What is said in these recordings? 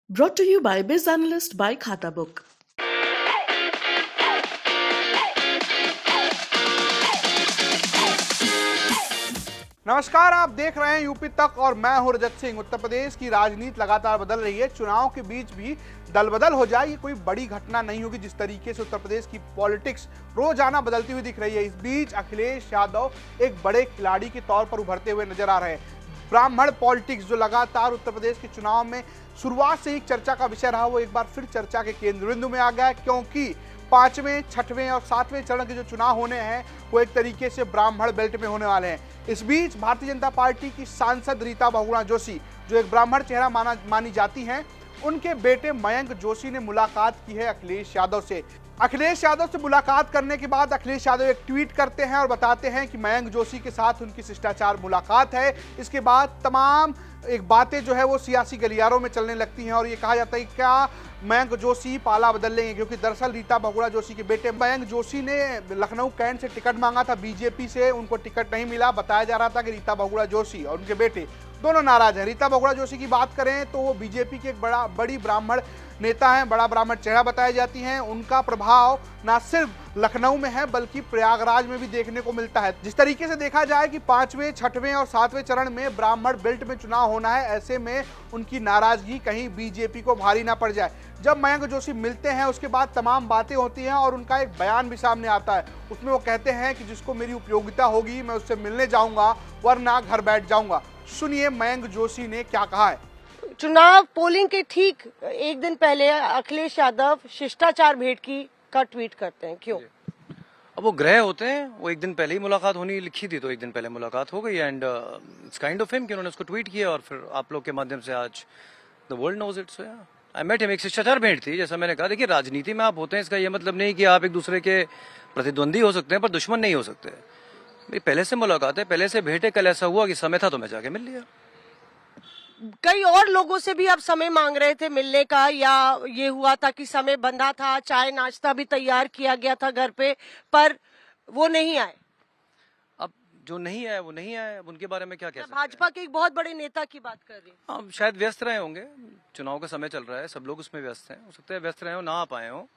Brought to you by Biz Analyst by Khata Book. नमस्कार, आप देख रहे हैं यूपी तक और मैं हूं रजत सिंह। उत्तर प्रदेश की राजनीति लगातार बदल रही है। चुनाव के बीच भी दल बदल हो जाए, ये कोई बड़ी घटना नहीं होगी। जिस तरीके से उत्तर प्रदेश की पॉलिटिक्स रोजाना बदलती हुई दिख रही है, इस बीच अखिलेश यादव एक बड़े खिलाड़ी के तौर पर उभरते हुए नजर आ रहे हैं। ब्राह्मण पॉलिटिक्स जो लगातार उत्तर प्रदेश के चुनाव में शुरुआत से ही चर्चा का विषय रहा, वो एक बार फिर चर्चा के केंद्र बिंदु में आ गया, क्योंकि 5वें, 6वें और 7वें चरण के जो चुनाव होने हैं वो एक तरीके से ब्राह्मण बेल्ट में होने वाले हैं। इस बीच भारतीय जनता पार्टी की सांसद रीता बहुगुणा जोशी, जो एक ब्राह्मण चेहरा मानी जाती हैं, उनके बेटे मयंक जोशी ने मुलाकात की है अखिलेश यादव से। अखिलेश यादव से मुलाकात करने के बाद अखिलेश यादव एक ट्वीट करते हैं और बताते हैं कि मयंक जोशी के साथ उनकी शिष्टाचार मुलाकात है। इसके बाद तमाम एक बातें जो है वो सियासी गलियारों में चलने लगती हैं और ये कहा जाता है कि क्या मयंक जोशी पाला बदल लेंगे, क्योंकि दरअसल रीता बहुगुणा जोशी के बेटे मयंक जोशी ने लखनऊ कैंट से टिकट मांगा था बीजेपी से, उनको टिकट नहीं मिला। बताया जा रहा था कि रीता बहुगुणा जोशी और उनके बेटे दोनों नाराज हैं। रीता बहुगुणा जोशी की बात करें तो वो बीजेपी के एक बड़ी ब्राह्मण नेता हैं, बड़ा ब्राह्मण चेहरा बताई जाती हैं। उनका प्रभाव ना सिर्फ लखनऊ में है बल्कि प्रयागराज में भी देखने को मिलता है। जिस तरीके से देखा जाए कि 5वें, 6वें और 7वें चरण में ब्राह्मण बेल्ट में चुनाव होना है, ऐसे में उनकी नाराजगी कहीं बीजेपी को भारी ना पड़ जाए। जब मयंक जोशी मिलते हैं उसके बाद तमाम बातें होती हैं और उनका एक बयान भी सामने आता है। उसमें वो कहते हैं कि जिसको मेरी उपयोगिता होगी मैं उससे मिलने जाऊंगा, वरना घर बैठ जाऊंगा। सुनिए मयंक जोशी ने क्या कहा है। चुनाव पोलिंग के ठीक एक दिन पहले अखिलेश यादव शिष्टाचार भेंट का ट्वीट करते हैं, क्यों? अब वो ग्रह होते हैं, वो एक दिन पहले ही मुलाकात होनी लिखी थी तो एक दिन पहले मुलाकात हो गई and it's kind of him कि उन्होंने उसको ट्वीट किया और फिर आप लोग के माध्यम से आज द वर्ल्ड नोज इट। सो या आई मेट हिम। एक शिष्टाचार भेंट थी, जैसा मैंने कहा। देखिए, राजनीति में आप होते हैं, इसका ये मतलब नहीं कि आप एक दूसरे के प्रतिद्वंदी हो सकते हैं पर दुश्मन नहीं हो सकते। भाई पहले से मुलाकात है, पहले से भेंट है। कल ऐसा हुआ कि समय था तो मैं जाके मिल लिया। कई और लोगों से भी आप समय मांग रहे थे मिलने का, या ये हुआ था कि समय बंधा था, चाय नाश्ता भी तैयार किया गया था घर पे, पर वो नहीं आए? अब जो नहीं आए वो नहीं आए, अब उनके बारे में क्या कह सकते हैं। भाजपा के एक बहुत बड़े नेता की बात कर रही हूँ। हाँ, शायद व्यस्त रहे होंगे, चुनाव का समय चल रहा है, सब लोग उसमें व्यस्त हैं, हो सकता है व्यस्त रहे हो, ना आ पाए हो।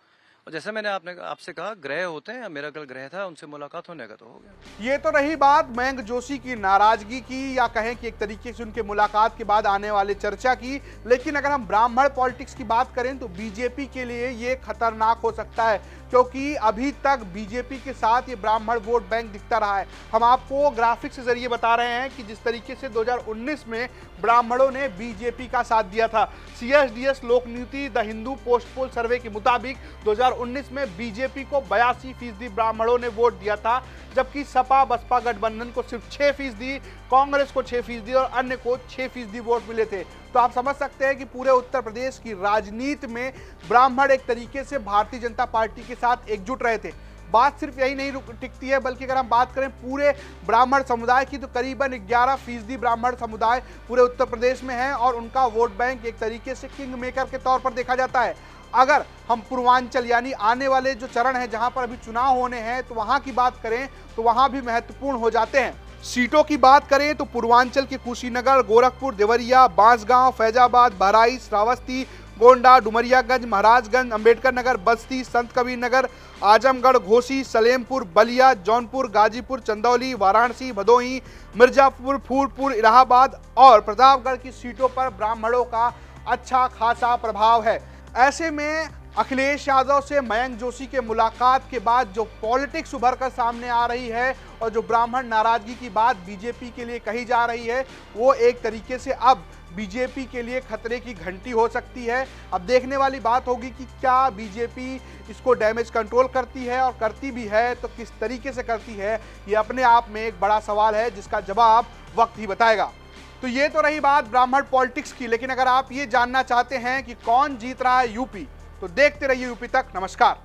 और जैसे मैंने आपसे कहा, ग्रह होते हैं, मेरा कल ग्रह था, उनसे मुलाकात होने का तो हो गया। ये तो रही बात मयंक जोशी की नाराजगी की, या कहें कि एक तरीके से उनके मुलाकात के बाद आने वाले चर्चा की। लेकिन अगर हम ब्राह्मण पॉलिटिक्स की बात करें तो बीजेपी के लिए ये खतरनाक हो सकता है, क्योंकि अभी तक बीजेपी के साथ ये ब्राह्मण वोट बैंक दिखता रहा है। हम आपको ग्राफिक्स के जरिए बता रहे हैं कि जिस तरीके से 2019 में ब्राह्मणों ने बीजेपी का साथ दिया था, CSDS लोक नीति द हिंदू पोस्ट पोल सर्वे के मुताबिक 2019 में बीजेपी को 82% ब्राह्मणों ने वोट दिया था, जबकि सपा बसपा गठबंधन को सिर्फ 6%, कांग्रेस को 6% और अन्य को 6% वोट मिले थे। तो आप समझ सकते हैं कि पूरे उत्तर प्रदेश की राजनीति में ब्राह्मण एक तरीके से भारतीय जनता पार्टी के साथ एकजुट रहे थे। बात सिर्फ यही नहीं टिकती है, बल्कि अगर हम बात करें पूरे ब्राह्मण समुदाय की तो करीबन 11% ब्राह्मण समुदाय पूरे उत्तर प्रदेश में है और उनका वोट बैंक एक तरीके से किंग मेकर के तौर पर देखा जाता है। अगर हम पूर्वांचल यानी आने वाले जो चरण है जहां पर अभी चुनाव होने हैं तो वहां की बात करें तो वहां भी महत्वपूर्ण हो जाते हैं। सीटों की बात करें तो पूर्वांचल के कुशीनगर, गोरखपुर, देवरिया, बांसगांव, फैजाबाद, बहराइच, श्रावस्ती, गोंडा, डुमरियागंज, महाराजगंज, अंबेडकर नगर, बस्ती, संत कबीर नगर, आजमगढ़, घोसी, सलेमपुर, बलिया, जौनपुर, गाजीपुर, चंदौली, वाराणसी, भदोही, मिर्जापुर, फूलपुर, इलाहाबाद और प्रतापगढ़ की सीटों पर ब्राह्मणों का अच्छा खासा प्रभाव है। ऐसे में अखिलेश यादव से मयंक जोशी के मुलाकात के बाद जो पॉलिटिक्स उभर कर सामने आ रही है और जो ब्राह्मण नाराजगी की बात बीजेपी के लिए कही जा रही है, वो एक तरीके से अब बीजेपी के लिए खतरे की घंटी हो सकती है। अब देखने वाली बात होगी कि क्या बीजेपी इसको डैमेज कंट्रोल करती है, और करती भी है तो किस तरीके से करती है, ये अपने आप में एक बड़ा सवाल है जिसका जवाब वक्त ही बताएगा। तो ये तो रही बात ब्राह्मण पॉलिटिक्स की, लेकिन अगर आप ये जानना चाहते हैं कि कौन जीत रहा है यूपी, तो देखते रहिए यूपी तक। नमस्कार।